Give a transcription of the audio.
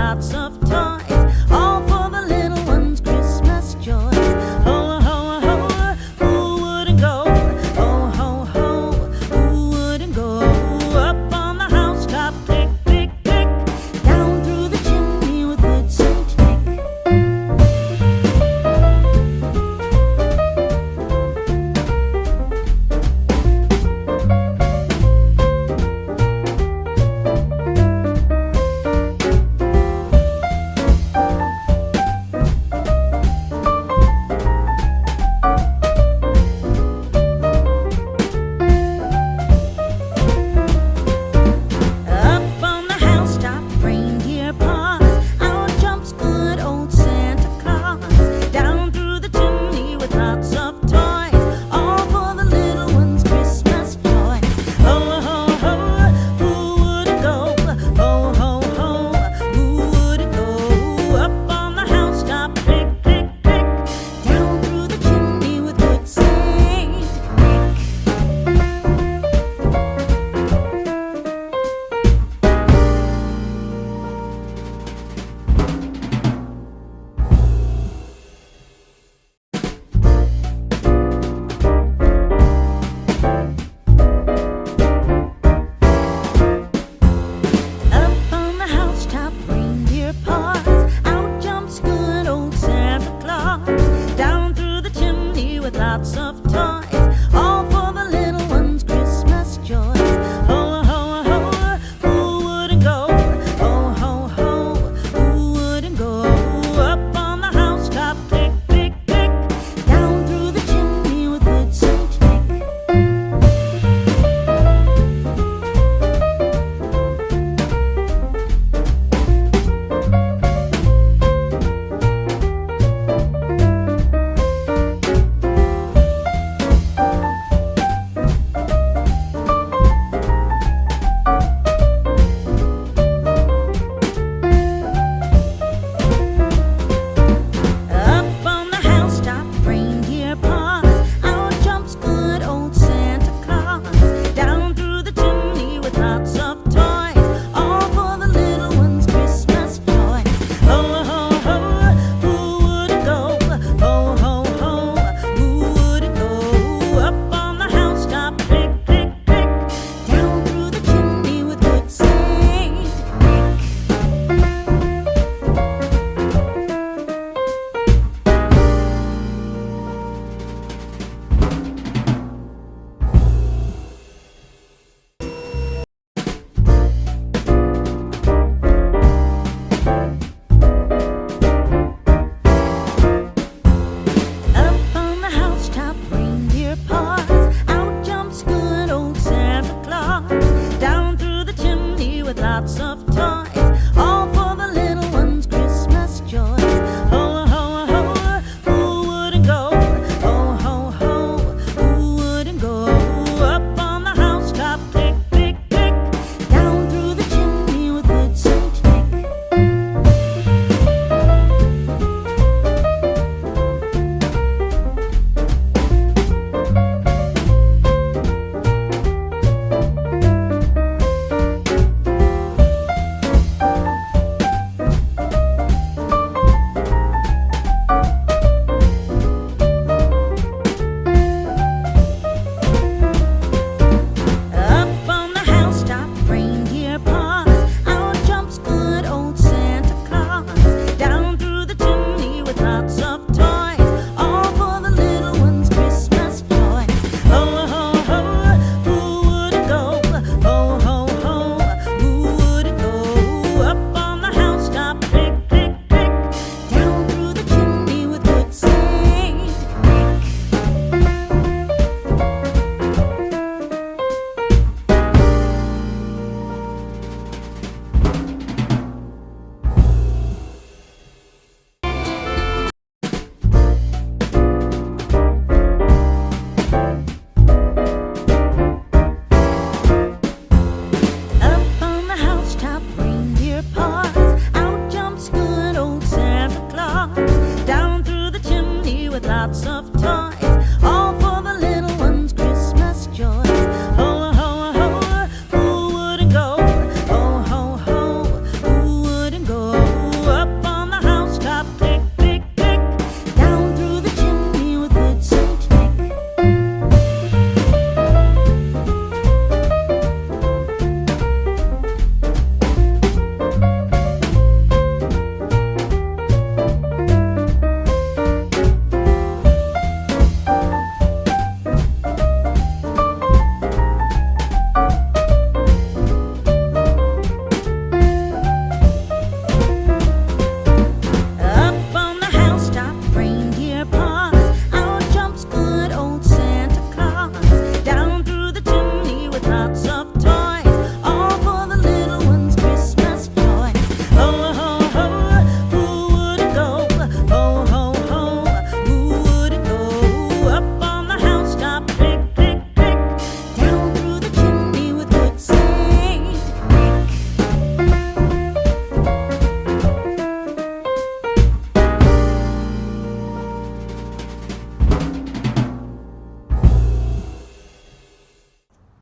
lots of toys, all for the little ones' Christmas joys. Ho, ho, ho, who wouldn't go? Ho, ho, ho, who wouldn't go? Up on the housetop, click, click, click, down through the chimney with good Saint Nick. Lots of toys, all for the little ones' Christmas joys. Ho, ho, ho, who wouldn't go? Ho, ho, ho, who wouldn't go? Up on the housetop, click, click, click, down through the chimney with good Saint Nick. Lots of toys, all for the little ones' Christmas joys. Ho, ho, ho, who wouldn't go? Ho, ho, ho, who wouldn't go? Up on the housetop, click, click, click, down through the chimney with good Saint Nick. Up on the housetop, reindeer paw.